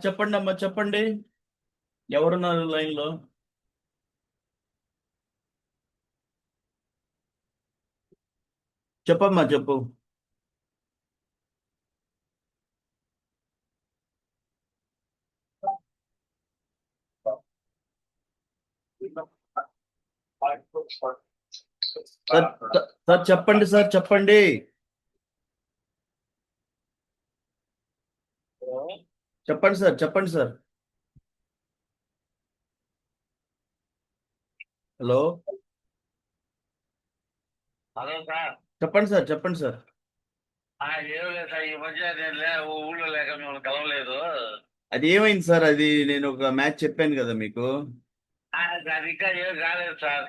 చెప్పండి అమ్మా, చెప్పండి. ఎవరున్నారు లైన్ లో? చెప్పమ్మా, చెప్పు. సార్, సార్ చెప్పండి, సార్ చెప్పండి. చెప్పండి సార్, చెప్పండి సార్. హలో. Hello sir. చెప్పండి సార్, చెప్పండి సార్. ఏం లేదు సార్, ఈ మధ్య నేను ఊళ్ళో లేక మిమ్మల్ని కలవలేదు. అది ఏమైంది సార్? అది నేను ఒక మ్యాచ్ చెప్పాను కదా మీకు. అది ఇంకా ఏం కాలేదు సార్.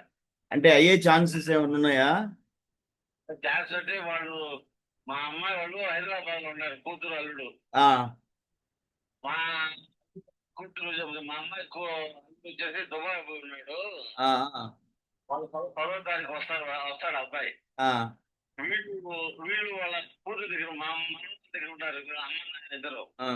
అంటే అయ్యే ఛాన్సెస్ ఏమైనా ఉన్నాయా? ఛాన్స్ అంటే వాళ్ళు, మా అమ్మాయి వాళ్ళు హైదరాబాద్ లో ఉన్నారు, కూతురు అల్లుడు. ఆ, మా మా అమ్మాయి అల్లుడు వచ్చేసి దుబాయ్ పోయి ఉన్నాడు. ఆ, ఆ, వాళ్ళు 10వ తారీఖు వస్తాడు అబ్బాయి. ఆ. వీళ్ళు వీళ్ళు వాళ్ళ కూతురు దగ్గర, మా అమ్మ దగ్గర ఉంటారు, అమ్మ నాన్న ఇద్దరు. ఆ.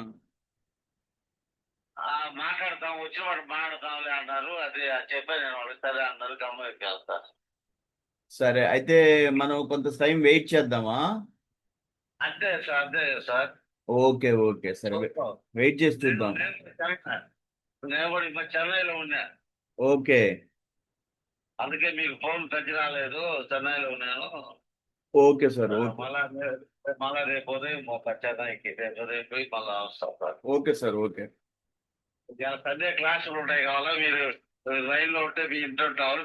మాట్లాడతాం, వచ్చిన వాడు మాట్లాడతాంలే అన్నారు. అది చెప్పాను నేను వాళ్ళు, సరే అన్నారు, గమ్మకి వెళ్తారు. సరే, అయితే మనం కొంత టైం వెయిట్ చేద్దామా? అంతే సార్, అంతే సార్. ఓకే, ఓకే, సరే. వెయిట్ చేసి చూద్దాం. నేను కూడా ఇప్పుడు చెన్నైలో ఉన్నా. ఓకే. అందుకే మీకు ఫోన్ టచ్ రాలేదు, చెన్నైలో ఉన్నాను. Okay sir, okay. మళ్ళా రేపు ఉదయం చెన్నైకి, రేపు ఉదయం పోయి మళ్ళా వస్తాం sir. Okay sir, okay. Sunday క్లాసులు ఉంటాయి కావాలా, మీరు రైల్లో ఉంటే మీ ఇంట్లో కావాలి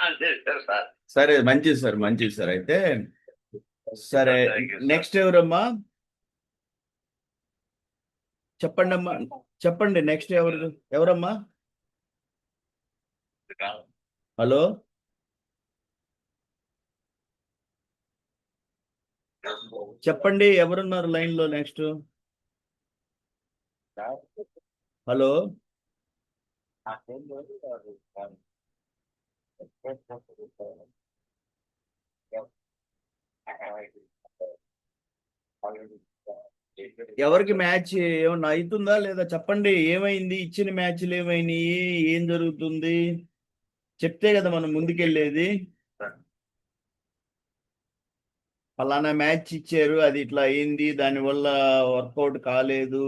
అంతే సార్. సరే, మంచిది సార్, మంచిది సార్. అయితే సరే, థ్యాంక్ యూ సార్. నెక్స్ట్ ఎవరమ్మా? చెప్పండి అమ్మా, చెప్పండి. నెక్స్ట్ ఎవరమ్మా? హలో. చెప్పండి, ఎవరున్నారు లైన్ లో నెక్స్ట్? హలో. ఎవరికి మ్యాచ్ ఏమన్నా అవుతుందా లేదా? చెప్పండి, ఏమైంది? ఇచ్చిన మ్యాచ్లు ఏమైనాయి? ఏం జరుగుతుంది? చెప్తే కదా మనం ముందుకెళ్ళేది. ఫలానా మ్యాచ్ ఇచ్చారు, అది ఇట్లా అయింది, దానివల్ల వర్కౌట్ కాలేదు,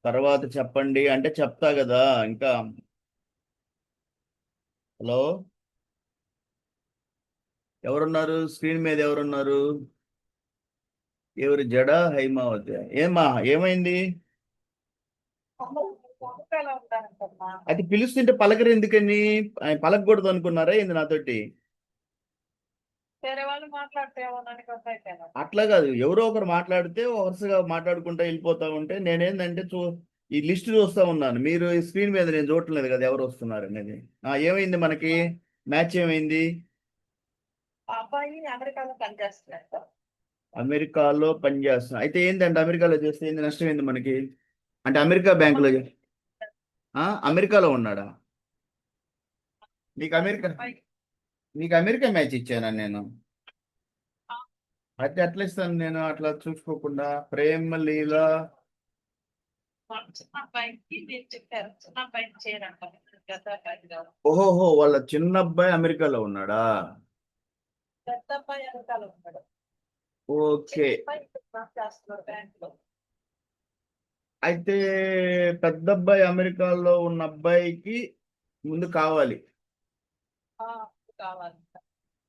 తర్వాత చెప్పండి అంటే చెప్తా కదా ఇంకా. హలో. ఎవరున్నారు స్క్రీన్ మీద? ఎవరున్నారు? ఎవరు? జడ హైమావతి? ఏమా, ఏమైంది? అది పిలుస్తుంటే పలకరు ఎందుకని? ఆయన పలకకూడదు అనుకున్నారా ఏంది నాతోటి? వేరే వాళ్ళు మాట్లాడితే ఏమన్నా అట్లా కాదు, ఎవరో ఒకరు మాట్లాడితే వరుసగా మాట్లాడుకుంటా వెళ్ళిపోతా ఉంటే నేనేందంటే ఈ లిస్ట్ చూస్తా ఉన్నాను. మీరు ఈ స్క్రీన్ మీద నేను చూడట్లేదు కదా ఎవరు వస్తున్నారు అనేది. ఏమైంది మనకి? మ్యాచ్ ఏమైంది? ఆ అబ్బాయి అమెరికాలో పనిచేస్తున్నాడు. అమెరికాలో పనిచేస్తున్నా అయితే ఏంటంటే అమెరికాలో చేస్తే ఏంది నష్టం ఏంది మనకి? అంటే అమెరికా బ్యాంకులో అమెరికాలో ఉన్నాడా? నీకు అమెరికా నీకు అమెరికా మ్యాచ్ ఇచ్చానా నేను? అయితే అట్లా ఇస్తాను నేను, అట్లా చూసుకోకుండా. ప్రేమ లీల. చిన్న అబ్బాయికి మీరు చెప్పారు, చిన్న అబ్బాయికి చేయరంట. ఓహోహో, వాళ్ళ చిన్న అబ్బాయి అమెరికాలో ఉన్నాడా? పెద్ద అబ్బాయి అమెరికాలో ఉన్నాడు. ఓకే. చేస్తున్నాడు బ్యాంక్ లో. అయితే పెద్ద అబ్బాయి అమెరికాలో ఉన్న అబ్బాయికి ముందు కావాలి. కావాలి.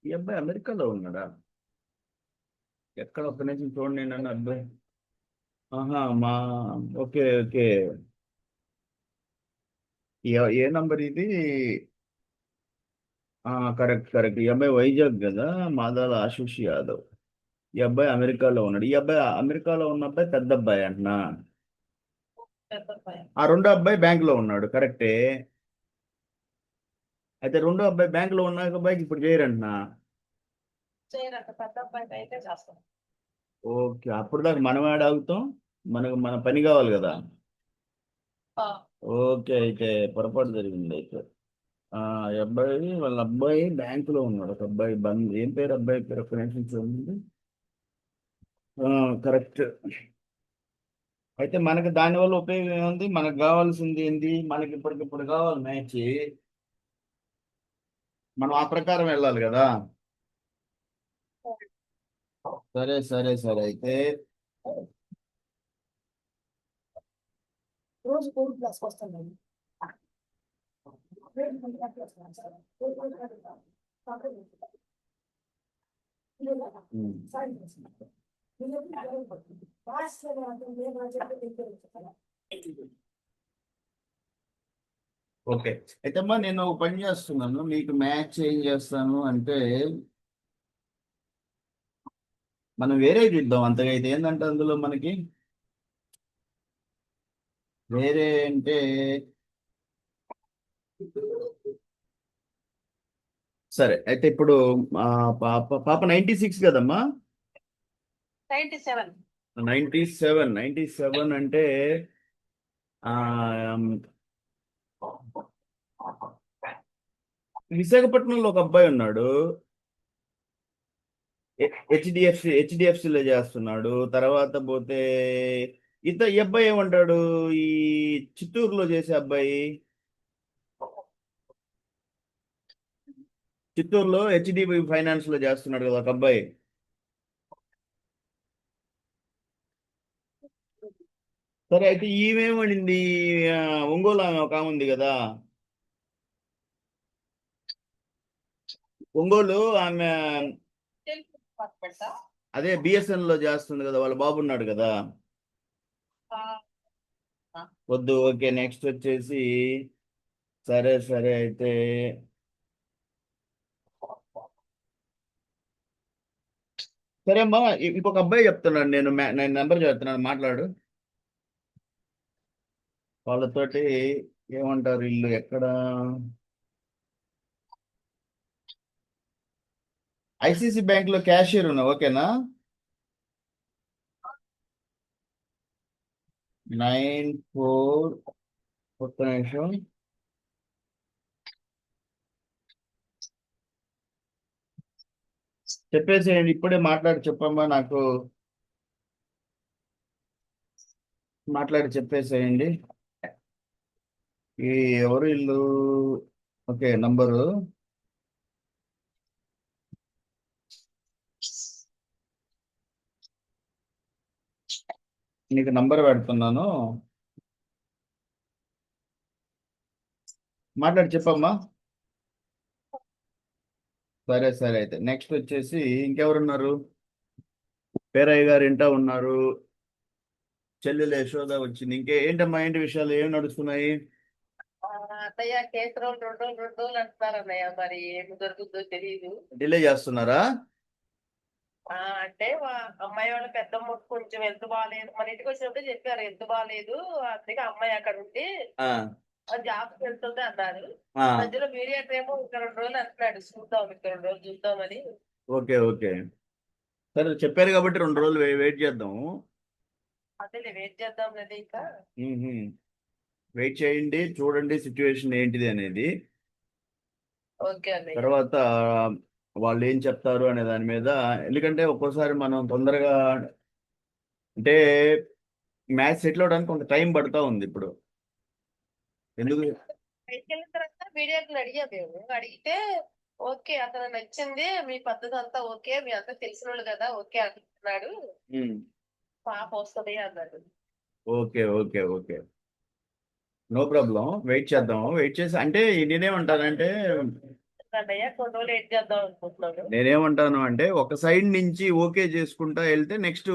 ఈ అబ్బాయి అమెరికాలో ఉన్నాడా? ఎక్కడ? ఒక్క నిమిషం చూడండి. నన్ను అబ్బాయి. ఆహా, ఓకే, ఓకే. ఏ నంబర్ ఇది? Correct, correct. ఈ అబ్బాయి వైజాగ్ కదా, మాదాల ఆశీష్ యాదవ్. ఈ అబ్బాయి అమెరికాలో ఉన్నాడు. ఈ అబ్బాయి అమెరికాలో ఉన్న అబ్బాయి పెద్ద అబ్బాయి అంటున్నా. పెద్ద అబ్బాయి. ఆ రెండో అబ్బాయి బ్యాంక్ లో ఉన్నాడు, కరెక్టే. అయితే రెండో అబ్బాయి బ్యాంక్ లో ఉన్న అబ్బాయికి ఇప్పుడు చేయరంటున్నా. చేయరంట, పెద్ద అబ్బాయికి అయితే చేస్తాం. ఓకే, అప్పుడు దాకా మనం యాడ్ అవుతాం. మన పని కావాలి కదా. ఓకే, అయితే పొరపాటు జరిగింది అయితే. ఈ అబ్బాయి వాళ్ళ అబ్బాయి బ్యాంకులో ఉన్నాడు. ఒక అబ్బాయి ఏం పేరు అబ్బాయి పేరు? ఒక నిమిషం చూడండి. కరెక్ట్. అయితే మనకి దానివల్ల ఉపయోగం ఏముంది? మనకు కావాల్సింది ఏంది? మనకి ఇప్పటికిప్పుడు కావాలి మ్యాచ్. మనం ఆ ప్రకారం వెళ్ళాలి కదా. సరే సరే సరే అయితే రోజు కోడి ప్లస్ వస్తుంది. ఉమ్. ఓకే. అయితే అమ్మా నేను ఒక పని చేస్తున్నాను, మీకు మ్యాచ్ ఏం చేస్తాను అంటే మనం వేరే చూద్దాం. అంతగా అయితే ఏంటంటే అందులో మనకి వేరే అంటే సరే అయితే ఇప్పుడు పాప 96 కదమ్మా. 97. 97 అంటే ఆ, విశాఖపట్నంలో ఒక అబ్బాయి ఉన్నాడు. హెచ్డిఎఫ్సిలో చేస్తున్నాడు. తర్వాత పోతే ఈ అబ్బాయి ఏమంటాడు? ఈ చిత్తూరులో చేసే అబ్బాయి, చిత్తూరులో హెచ్డిబి ఫైనాన్స్ లో చేస్తున్నాడు కదా ఒక అబ్బాయి. సరే అయితే ఈమెమడింది? ఆ, ఒంగోలు ఆమె ఒక ఆమె ఉంది కదా, ఒంగోలు ఆమె. డిపార్ట్మెంట్. అదే బిఎస్ఎన్ లో చేస్తుంది కదా, వాళ్ళ బాబు ఉన్నాడు కదా. వద్దు. ఓకే, నెక్స్ట్ వచ్చేసి సరే సరే అయితే సరే అమ్మా, ఇంకొక అబ్బాయి చెప్తున్నాడు. నేను నెంబర్ చెప్తున్నాను, మాట్లాడు వాళ్ళతోటి. ఏమంటారు ఇల్లు ఎక్కడ? ఐసిసి బ్యాంక్ లో క్యాషియర్ ఉన్నా, ఓకేనా? 94 ఒక్క నిమిషం. చెప్పేసేయండి, ఇప్పుడే మాట్లాడి చెప్పమ్మా నాకు. మాట్లాడి చెప్పేసేయండి. ఈ ఎవరు ఇల్లు? ఓకే, నంబరు నీకు నంబర్ పెడుతున్నాను, మాట్లాడి చెప్పమ్మా. సరే సరే అయితే నెక్స్ట్ వచ్చేసి ఇంకెవరున్నారు? పేరయ్య గారు ఇంటా ఉన్నారు. చెల్లెలు యశోద వచ్చింది. ఏంటమ్మా, ఏంటి విషయాలు ఏం నడుస్తున్నాయి? అన్నయ్య కేసు రోజులు 2 రోజులు అంటున్నారు అన్నయ్య, మరి ఏమి దొరుకుతుందో తెలియదు. డిలే చేస్తున్నారా? అంటే అమ్మాయి వాళ్ళ పెద్దమ్మ కొంచెం హెల్త్ బాగాలేదు, మన ఇంటికి వచ్చినప్పుడు చెప్పారు హెల్త్ బాగాలేదు, అందుకే అమ్మాయి అక్కడ ఉండి ఆ, జాబ్ వెళ్తుంది అన్నారు. ఆ, మధ్యలో మీడియేటర్ ఏమో ఇంకా 2 రోజులు అంటున్నాడు, చూద్దాం ఇంకా 2 రోజులు చూద్దామని. Okay okay. సరే చెప్పారు కాబట్టి 2 రోజులు వెయిట్ చేద్దాం. అదే వెయిట్ చేద్దాం లేదా ఇంకా. వెయిట్ చేయండి, చూడండి సిచ్యువేషన్ ఏంటిది అనేది. ఓకే అన్నయ్య. తర్వాత వాళ్ళు ఏం చెప్తారు అనే దాని మీద. ఎందుకంటే ఒక్కోసారి మనం తొందరగా అంటే మ్యాచ్ సెటిల్ అవడానికి కొంత టైం పడుతూ ఉంది ఇప్పుడు. ఎందుకు? బయటికి వెళ్ళిన తర్వాత మీడియేటర్ అడిగాం మేము, అడిగితే ఓకే అతను నచ్చింది, మీ పద్ధతి అంతా ఓకే, మీ అంతా తెలిసిన వాళ్ళు కదా ఓకే అంటున్నాడు, ఉమ్, పాప వస్తుంది అన్నాడు. Okay okay okay, no problem. Wait చేద్దాం. వెయిట్ చేసి అంటే నేనేమంటానంటే అన్నయ్య కొన్ని రోజులు వెయిట్ చేద్దాం అనుకుంటున్నాను. నేనేమంటాను అంటే ఒక సైడ్ నుంచి ఓకే చేసుకుంటా వెళ్తే నెక్స్ట్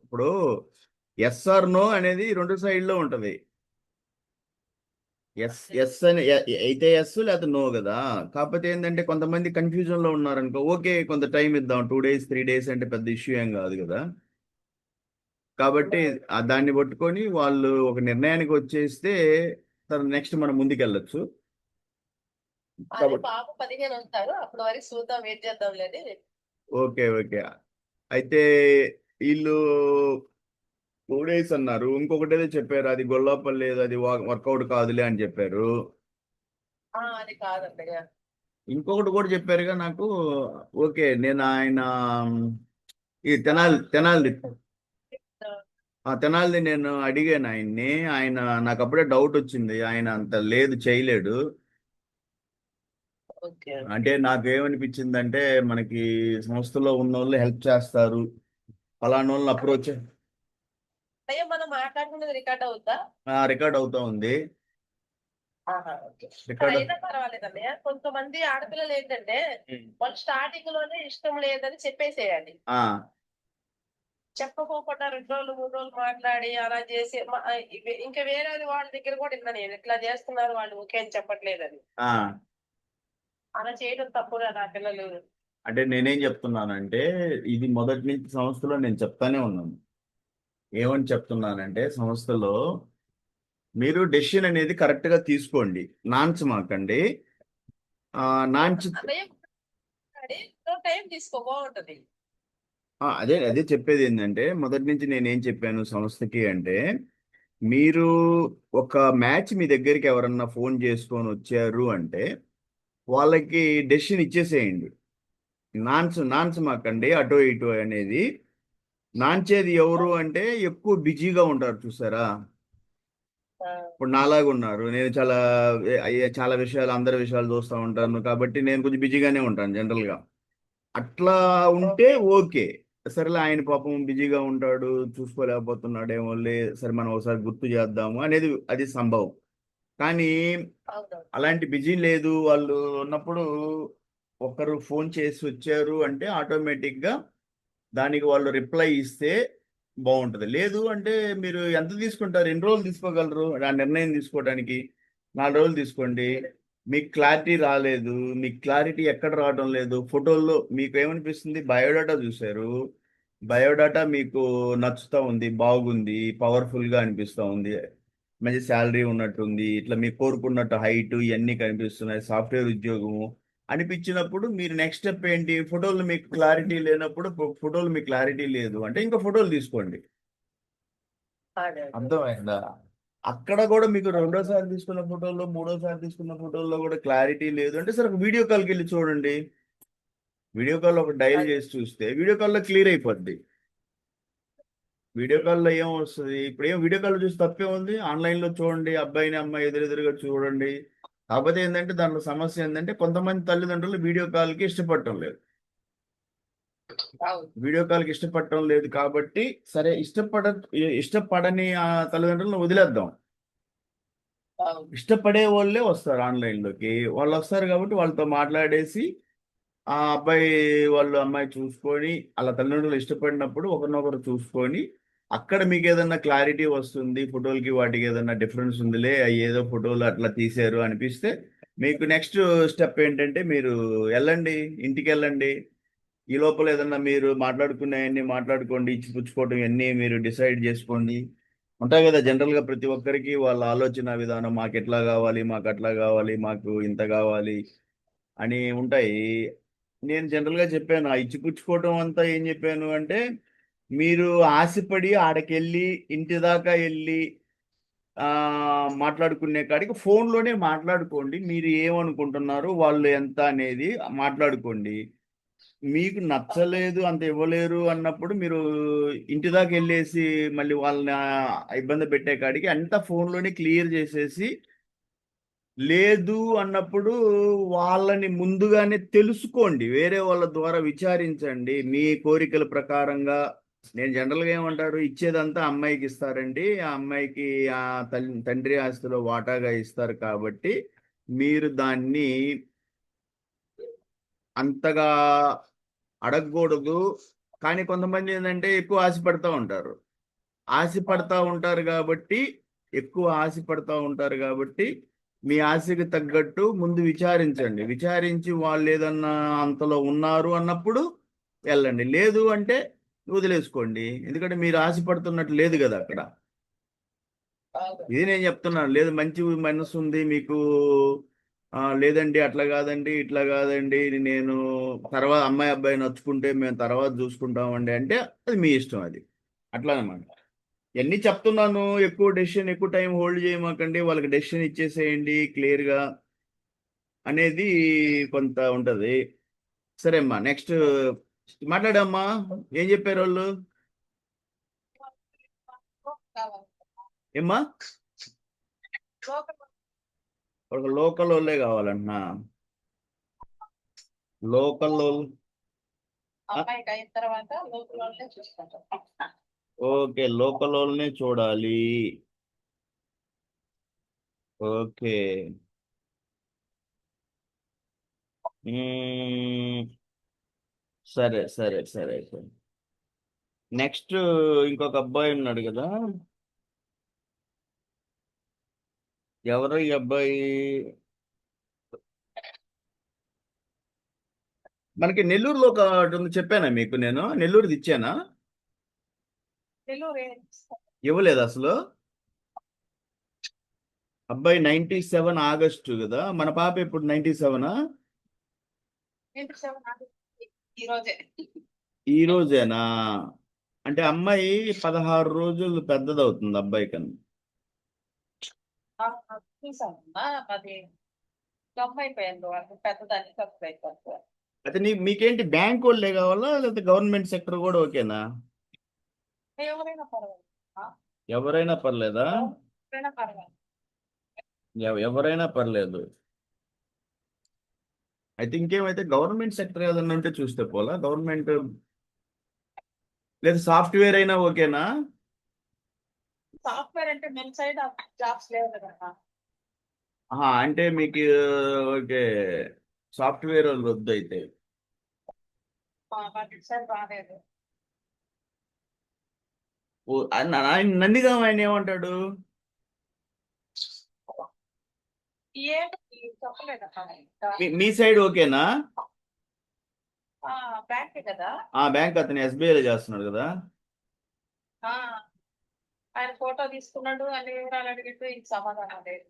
ఇప్పుడు ఎస్ఆర్ నో అనేది 2 సైడ్లో ఉంటది. ఎస్ ఎస్ అని అయితే ఎస్ లేకపోతే నో కదా. కాకపోతే ఏంటంటే కొంతమంది కన్ఫ్యూజన్ లో ఉన్నారనుకో, ఓకే కొంత టైం ఇద్దాం, 2 డేస్ 3 డేస్ అంటే పెద్ద ఇష్యూ ఏం కాదు కదా. కాబట్టి దాన్ని పట్టుకొని వాళ్ళు ఒక నిర్ణయానికి వచ్చేస్తే నెక్స్ట్ మనం ముందుకెళ్ళొచ్చు. అదే కాబట్టి పాప 15 వస్తారు, అప్పటి వరకు చూద్దాం వెయిట్ చేద్దాం లేదు. Okay okay. అయితే వీళ్ళు 2 డేస్ అన్నారు. ఇంకొకటి ఏదో చెప్పారు, అది గొల్లపల్లి లేదు, అది వర్కౌట్ కాదులే అని చెప్పారు. అది కాదన్నయ్య. ఇంకొకటి కూడా చెప్పారుగా నాకు. ఓకే, నేను ఆయన ఈ తెనాలి ఆ తెనాలిది నేను అడిగాను ఆయన్ని. ఆయన నాకు అప్పుడే డౌట్ వచ్చింది, ఆయన అంత లేదు చేయలేడు. ఓకే. అంటే నాకు ఏమనిపించిందంటే మనకి సంస్థలో ఉన్న వాళ్ళు హెల్ప్ చేస్తారు, అలాంటి వాళ్ళని అప్రోచ్. అయ్యో మనం మాట్లాడుకున్నది రికార్డ్ అవుద్దా? రికార్డ్ అవుతా ఉంది. ఓకే. రికార్డ్. అయినా పర్వాలేదన్నయ్య. కొంతమంది ఆడపిల్లలు ఏంటంటే వాళ్ళు స్టార్టింగ్ లోనే ఇష్టం లేదని చెప్పేసేయాలి. ఆ చెప్పకోకుండా 2 రోజులు 3 రోజులు మాట్లాడి అలా చేసి ఇంకా వేరే వాళ్ళ దగ్గర కూడా విన్నా నేను, ఇట్లా చేస్తున్నారు వాళ్ళు ఓకే అని చెప్పట్లేదని. ఆ అలా చేయడం తప్పు కదా పిల్లలు. అంటే నేనేం చెప్తున్నానంటే, ఇది మొదటి నుంచి సంస్థలో నేను చెప్తానే ఉన్నాను. ఏమని చెప్తున్నానంటే, సంస్థలో మీరు డెసిషన్ అనేది కరెక్ట్ గా తీసుకోండి, నాన్చమాకండి. నాన్చి. అన్నయ్య మాట్లాడి టైం తీసుకో బాగుంటది. అదే అదే చెప్పేది ఏంటంటే, మొదటి నుంచి నేనేం చెప్పాను సంస్థకి అంటే, మీరు ఒక మ్యాచ్ మీ దగ్గరికి ఎవరన్నా ఫోన్ చేసుకొని వచ్చారు అంటే వాళ్ళకి డెసిషన్ ఇచ్చేసేయండి. నాన్చమాకండి అటో ఇటో అనేది. నాంచేది ఎవరు అంటే ఎక్కువ బిజీగా ఉంటారు చూసారా. ఆ, ఇప్పుడు నాలాగా ఉన్నారు, నేను చాలా విషయాలు, అందరి విషయాలు చూస్తూ ఉంటాను కాబట్టి నేను కొంచెం బిజీగానే ఉంటాను జనరల్గా. అట్లా ఉంటే ఓకే. ఓకే. సరేలే, ఆయన పాపం బిజీగా ఉంటాడు, చూసుకోలేకపోతున్నాడేమో, సరే మనం ఒకసారి గుర్తు చేద్దాము అనేది అది సంభవం. కానీ అవును. అలాంటి బిజీ లేదు వాళ్ళు ఉన్నప్పుడు ఒకరు ఫోన్ చేసి వచ్చారు అంటే ఆటోమేటిక్గా దానికి వాళ్ళు రిప్లై ఇస్తే బాగుంటుంది. లేదు అంటే మీరు ఎంత తీసుకుంటారు, ఎన్ని రోజులు తీసుకోగలరు ఆ నిర్ణయం తీసుకోవడానికి? 4 రోజులు తీసుకోండి. మీకు క్లారిటీ రాలేదు, మీకు క్లారిటీ ఎక్కడ రావడం లేదు, ఫోటోల్లో మీకు ఏమనిపిస్తుంది, బయోడాటా చూశారు, బయోడాటా మీకు నచ్చుతా ఉంది, బాగుంది, పవర్ఫుల్గా అనిపిస్తూ ఉంది, మంచి శాలరీ ఉన్నట్టుంది, ఇట్లా మీకు కోరుకున్నట్టు హైట్ ఇవన్నీ కనిపిస్తున్నాయి, సాఫ్ట్వేర్ ఉద్యోగము అనిపించినప్పుడు మీరు నెక్స్ట్ స్టెప్ ఏంటి? ఫోటోలు మీకు క్లారిటీ లేనప్పుడు, ఫోటోలు మీకు క్లారిటీ లేదు అంటే ఇంకా ఫోటోలు తీసుకోండి. అదే అదే. అర్థమైందా? అక్కడ కూడా మీకు రెండోసారి తీసుకున్న ఫోటోల్లో, మూడోసారి తీసుకున్న ఫోటోల్లో కూడా క్లారిటీ లేదు అంటే సరే వీడియో కాల్కి వెళ్ళి చూడండి. వీడియో కాల్ ఒక డైల్ అదే. చేసి చూస్తే వీడియో కాల్లో క్లియర్ అయిపోద్ది. వీడియో కాల్లో ఏం వస్తుంది, ఇప్పుడు ఏం వీడియో కాల్ చూసి తప్పే ఉంది, ఆన్లైన్లో చూడండి, అబ్బాయిని అమ్మాయి ఎదురెదురుగా చూడండి. కాకపోతే ఏంటంటే దాంట్లో సమస్య ఏంటంటే కొంతమంది తల్లిదండ్రులు వీడియో కాల్కి ఇష్టపడటం లేదు. అవును. వీడియో కాల్కి ఇష్టపడటం లేదు కాబట్టి సరే, ఇష్టపడని ఆ తల్లిదండ్రులను వదిలేద్దాం. అవును. ఇష్టపడే వాళ్ళే వస్తారు ఆన్లైన్లోకి, వాళ్ళు వస్తారు కాబట్టి వాళ్ళతో మాట్లాడేసి ఆ అబ్బాయి వాళ్ళు అమ్మాయి చూసుకొని అలా తల్లిదండ్రులు ఇష్టపడినప్పుడు ఒకరినొకరు చూసుకొని అక్కడ మీకు ఏదన్నా క్లారిటీ వస్తుంది, ఫోటోలకి వాటికి ఏదన్నా డిఫరెన్స్ ఉందిలే, అవి ఏదో ఫోటోలు అట్లా తీశారు అనిపిస్తే మీకు నెక్స్ట్ స్టెప్ ఏంటంటే మీరు వెళ్ళండి, ఇంటికి వెళ్ళండి. ఈ లోపల ఏదన్నా మీరు మాట్లాడుకునేవన్నీ మాట్లాడుకోండి, ఇచ్చి పుచ్చుకోవటం ఇవన్నీ మీరు డిసైడ్ చేసుకోండి. ఉంటాయి కదా జనరల్గా ప్రతి ఒక్కరికి వాళ్ళ ఆలోచన విధానం, మాకు ఎట్లా కావాలి, మాకు అట్లా కావాలి, మాకు ఇంత కావాలి అని ఉంటాయి. నేను జనరల్గా చెప్పాను, ఆ ఇచ్చిపుచ్చుకోవటం అంతా ఏం చెప్పాను అంటే, మీరు ఆశపడి ఆడకెళ్ళి ఇంటి దాకా వెళ్ళి ఆ మాట్లాడుకునే కాడికి ఫోన్లోనే మాట్లాడుకోండి, మీరు ఏమనుకుంటున్నారు వాళ్ళు ఎంత అనేది మాట్లాడుకోండి. మీకు నచ్చలేదు, అంత ఇవ్వలేరు అన్నప్పుడు మీరు ఇంటి దాకా వెళ్ళేసి మళ్ళీ వాళ్ళని ఇబ్బంది పెట్టే కాడికి అంతా ఫోన్లోనే క్లియర్ చేసేసి, లేదు అన్నప్పుడు వాళ్ళని ముందుగానే తెలుసుకోండి, వేరే వాళ్ళ ద్వారా విచారించండి మీ కోరికల ప్రకారంగా. నేను జనరల్గా ఏమంటారు, ఇచ్చేదంతా అమ్మాయికి ఇస్తారండి, ఆ అమ్మాయికి ఆ తండ్రి ఆస్తిలో వాటాగా ఇస్తారు కాబట్టి మీరు దాన్ని అంతగా అడగకూడదు. కానీ కొంతమంది ఏంటంటే ఎక్కువ ఆశపడతా ఉంటారు, ఆశపడతా ఉంటారు కాబట్టి ఎక్కువ ఆశపడతా ఉంటారు కాబట్టి మీ ఆశకి తగ్గట్టు ముందు విచారించండి. విచారించి వాళ్ళు ఏదన్నా అంతలో ఉన్నారు అన్నప్పుడు వెళ్ళండి, లేదు అంటే వదిలేసుకోండి. ఎందుకంటే మీరు ఆశపడుతున్నట్టు లేదు కదా అక్కడ. అవును. ఇది నేను చెప్తున్నాను, లేదు మంచి మనసు ఉంది మీకు, లేదండి అట్లా కాదండి ఇట్లా కాదండి, నేను తర్వాత అమ్మాయి అబ్బాయి నచ్చుకుంటే మేము తర్వాత చూసుకుంటామండి అంటే అది మీ ఇష్టం, అది అట్లా అనమాట. ఎన్ని చెప్తున్నాను, ఎక్కువ డెసిషన్ ఎక్కువ టైం హోల్డ్ చేయమాకండి, వాళ్ళకి డెసిషన్ ఇచ్చేసేయండి క్లియర్గా అనేది కొంత ఉంటుంది. సరే అమ్మా, నెక్స్ట్ మాట్లాడమ్మా, ఏం చెప్పారు వాళ్ళు? ఏమ్మా లోకల్ ఒక లోకల్ వాళ్ళే కావాలంటున్నా. లోకల్ వాళ్ళు. అమ్మాయికి అయిన తర్వాత లోకల్ వాళ్ళనే చూసుకుంటాం. ఓకే, లోకల్ వాళ్ళనే చూడాలి. ఓకే. సరే సరే సరే సరే. నెక్స్ట్ ఇంకొక అబ్బాయి ఉన్నాడు కదా, ఎవరు ఈ అబ్బాయి? మనకి నెల్లూరులో ఒకటి ఉంది, చెప్పానా మీకు? నేను నెల్లూరుది ఇచ్చానా? నెల్లూరు ఇవ్వలేదు అసలు. అబ్బాయి 97 ఆగస్టు కదా, మన పాప ఇప్పుడు 97. ఈ రోజే. ఈ రోజేనా? అంటే అమ్మాయి 16 రోజులు పెద్దదవుతుంది అబ్బాయి కన్నా. చూసామమ్మా, అది గమ్ అయిపోయింది వాళ్ళకి, పెద్దదాన్ని తక్కువ అయిపోతుంది. అయితే మీకేంటి, బ్యాంక్ వాళ్ళే కావాలా లేకపోతే గవర్నమెంట్ సెక్టర్ కూడా ఓకేనా? ఎవరైనా పర్వాలేదు. ఎవరైనా పర్లేదా? ఎవరైనా పర్వాలేదు. ఎవరైనా పర్లేదు. అయితే ఇంకేమైతే గవర్నమెంట్ సెక్టర్ ఏదన్నా ఉంటే చూస్తే పోలా, గవర్నమెంట్ లేదా సాఫ్ట్వేర్ అయినా ఓకేనా? సాఫ్ట్వేర్ అంటే మన సైడ్ జాబ్స్ లేవు కదా. అంటే మీకు ఓకే, సాఫ్ట్వేర్ వాళ్ళు వద్దు అయితే. మాకు ఇటు సైడ్ రాలేదు. ఆయన నందిగామ ఆయన ఏమంటాడు? ఏంటి చెప్పలేదమ్మా. మీ సైడ్ ఓకేనా? బ్యాంక్ కదా. బ్యాంక్ అతను ఎస్బీఐలో చేస్తున్నాడు కదా. ఆ, ఆయన ఫోటో తీసుకున్నాడు, అన్ని వివరాలు అడిగితే ఇంక సమాధానం లేదు.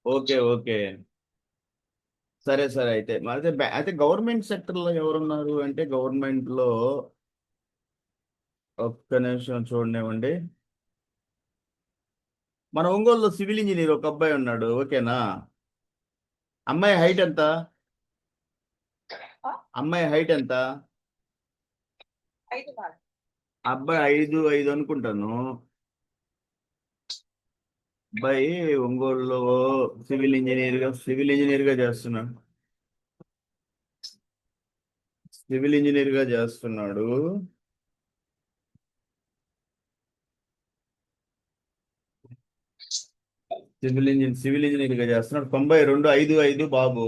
ఓకే ఓకే, సరే సరే. అయితే గవర్నమెంట్ సెక్టర్లో ఎవరున్నారు అంటే, గవర్నమెంట్లో ఒక్క నిమిషం చూడనివ్వండి. మన ఒంగోలులో సివిల్ ఇంజనీర్ ఒక అబ్బాయి ఉన్నాడు, ఓకేనా? అమ్మాయి హైట్ ఎంత? అమ్మాయి హైట్ ఎంత? 5 మార్కులు. అబ్బాయి 5'5" అనుకుంటాను. అబ్బాయి ఒంగోలులో సివిల్ ఇంజనీర్ గా చేస్తున్నాడు. సివిల్ ఇంజనీర్ గా చేస్తున్నాడు. 92, 5'5" బాబు.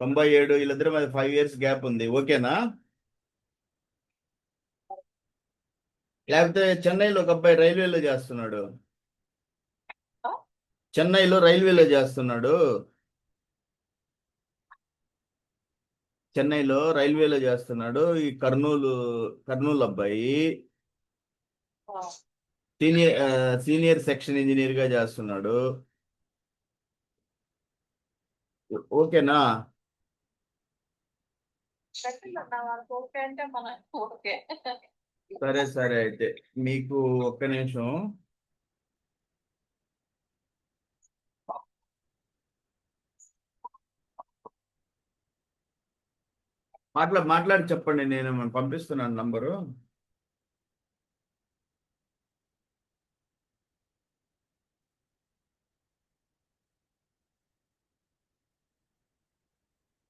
97, వీళ్ళిద్దరి మీద 5 years గ్యాప్ ఉంది, ఓకేనా? లేకపోతే చెన్నైలో ఒక అబ్బాయి రైల్వేలో చేస్తున్నాడు. చెన్నైలో రైల్వేలో చేస్తున్నాడు. ఈ కర్నూలు అబ్బాయి సీనియర్ సెక్షన్ ఇంజనీర్ గా చేస్తున్నాడు, ఓకేనా? ఓకే అంటే మన ఓకే. సరే సరే. అయితే మీకు ఒక్క నిమిషం మాట్లాడి చెప్పండి, నేను పంపిస్తున్నాను నంబరు.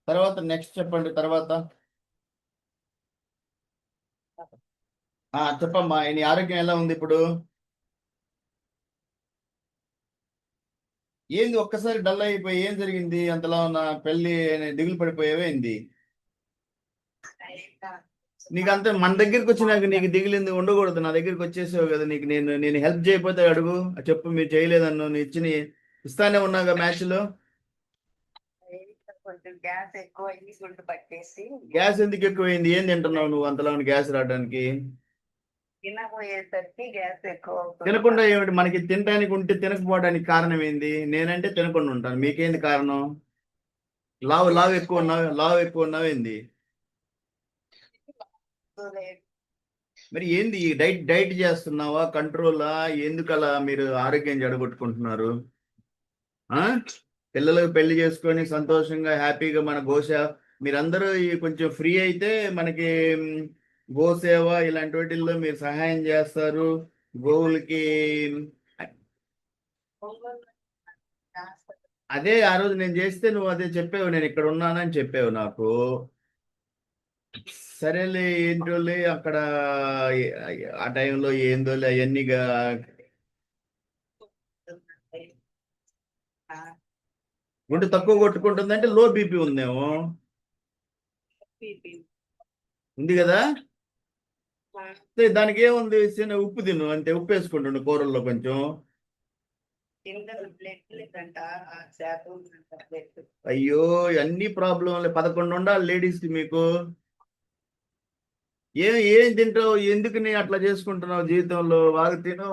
తర్వాత నెక్స్ట్ చెప్పండి. తర్వాత చెప్పమ్మా, నీ ఆరోగ్యం ఎలా ఉంది ఇప్పుడు? ఏంది ఒక్కసారి డల్ అయిపోయి, ఏం జరిగింది అంతలా? ఉన్న పెళ్లి దిగులు పడిపోయావేంది? నీకు అంతే, మన దగ్గరికి వచ్చినాక నీకు దిగులింది ఉండకూడదు. నా దగ్గరికి వచ్చేసావు కదా, నీకు నేను హెల్ప్ చేయకపోతే అడుగు, చెప్పు. మీరు చేయలేదన్ను, నీ ఇస్తానే ఉన్నాగా మ్యాచ్లో. కొంచెం గ్యాస్ ఎక్కువ అయ్యి గుండు పట్టేసి. గ్యాస్ ఎందుకు ఎక్కువైంది? ఏం తింటున్నావు నువ్వు అంతలా గ్యాస్ రావడానికి? తినకపోయేసరికి గ్యాస్ ఎక్కువ అవుతుంది. తినకుండా ఏమిటి, మనకి తినడానికి ఉంటే తినకపోవడానికి కారణం ఏంది? నేనంటే తినకుండా ఉంటాను, మీకేంది కారణం? లావు ఎక్కువ ఉన్నావు ఏంది? మరి ఏంది, డైట్ చేస్తున్నావా, కంట్రోలా? ఎందుకు అలా మీరు ఆరోగ్యం జడగొట్టుకుంటున్నారు? పిల్లలకు పెళ్లి చేసుకొని సంతోషంగా హ్యాపీగా మన మీరందరూ కొంచెం ఫ్రీ అయితే మనకి గోసేవ ఇలాంటి వాటిల్లో మీరు సహాయం చేస్తారు. గోవులకి అదే ఆ రోజు నేను చేస్తే నువ్వు అదే చెప్పావు, నేను ఇక్కడ ఉన్నానని చెప్పావు నాకు. సరేలే ఏంటోలే అక్కడ ఆ టైంలో ఏందోలే అవన్నీ గుండె తక్కువ కొట్టుకుంటుందంటే లో బీపీ ఉందేమో. ఉంది కదా. దానికి ఏముంది, చిన్న ఉప్పు తిను అంతే, ఉప్పు వేసుకుంటుండు కూరల్లో కొంచెం. అయ్యో అన్ని ప్రాబ్లంలే, 11 ఉండాలి లేడీస్ కి మీకు. ఏం తింటావు, ఎందుకు నీ అట్లా చేసుకుంటున్నావు జీవితంలో, బాగా తిను.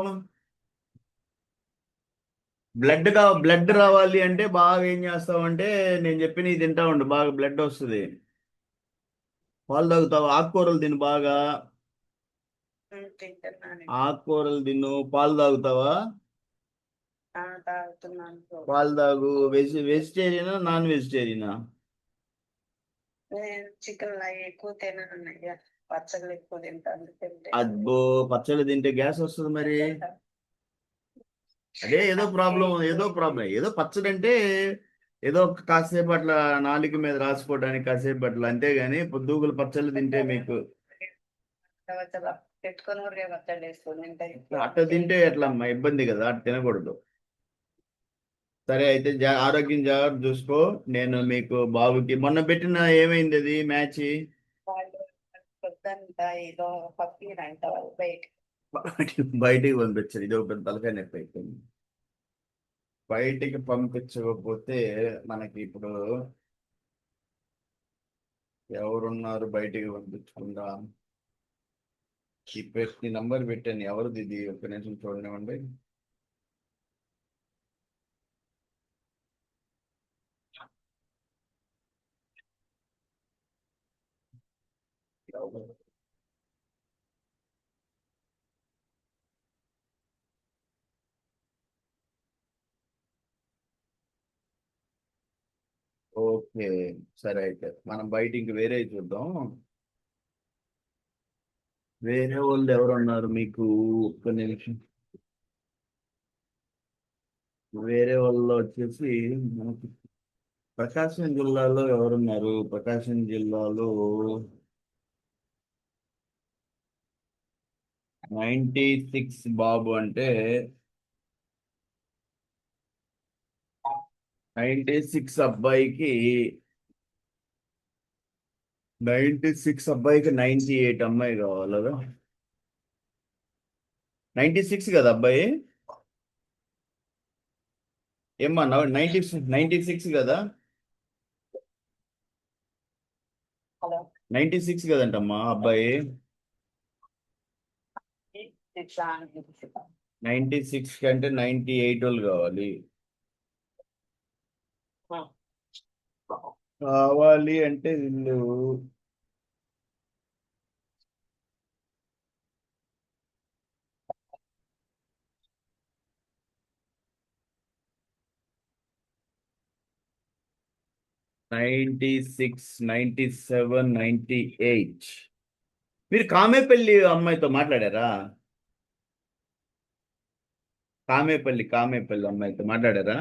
బ్లడ్ రావాలి అంటే బాగా ఏం చేస్తావు అంటే, నేను చెప్పి తింటా ఉండు, బాగా బ్లడ్ వస్తుంది. పాలు తాగుతావు, ఆకుకూరలు తిను బాగా. ఆకుకూరలు తిను, పాలు తాగుతావా. పాలు తాగు. వెజిటేరియనా నాన్ వెజిటేరియనా. చికెన్ ఎక్కువ తినను, పచ్చళ్ళు ఎక్కువ తింటాను. అబ్బో పచ్చళ్ళు తింటే గ్యాస్ వస్తుంది మరి. అదే ఏదో ప్రాబ్లం ఏదో పచ్చడి అంటే ఏదో కాసేపు అట్లా నాలుక మీద రాసుకోవడానికి కాసేపు అట్లా, అంతేగాని పొద్దుగులు పచ్చళ్ళు తింటే మీకు పెట్టుకొని ఊరికే పచ్చళ్ళు వేసుకొని అట్లా తింటే ఎట్లా అమ్మా, ఇబ్బంది కదా, అట్లా తినకూడదు. సరే అయితే ఆరోగ్యం జాగ్రత్త చూసుకో. నేను మీకు బాబుకి మొన్న పెట్టిన ఏమైంది అది మ్యాచ్. పొద్దంతా ఏదో పంపిరంట వాళ్ళు బయట. బయటికి పంపించారు, ఇది ఒక పెద్ద తలకాయ నొప్పి అయిపోయింది. బయటికి పంపించకపోతే మనకి ఇప్పుడు ఎవరున్నారు బయటికి పంపించకుండా. ఈ నంబర్ పెట్టాను, ఎవరిది ఇది, ఒక్క నిమిషం చూడనివ్వండి. ఓకే సరే అయితే మనం బయటికి వేరే చూద్దాం. వేరే వాళ్ళు ఎవరున్నారు మీకు, ఒక్క నిమిషం. వేరే వాళ్ళు వచ్చేసి మనకి ప్రకాశం జిల్లాలో ఎవరున్నారు, ప్రకాశం జిల్లాలో 96 బాబు అంటే 96 అబ్బాయికి 98 అమ్మాయి కావాలి కదా. 96 కదా అబ్బాయి. ఏమ్మా 96 కదా. హలో 96 కదంటమ్మా అబ్బాయి. 96 కంటే 98 వాళ్ళు కావాలి. కావాలి అంటే వీళ్ళు (96, 97, 98). మీరు కామేపల్లి అమ్మాయితో మాట్లాడారా. కామేపల్లి అమ్మాయితో మాట్లాడారా.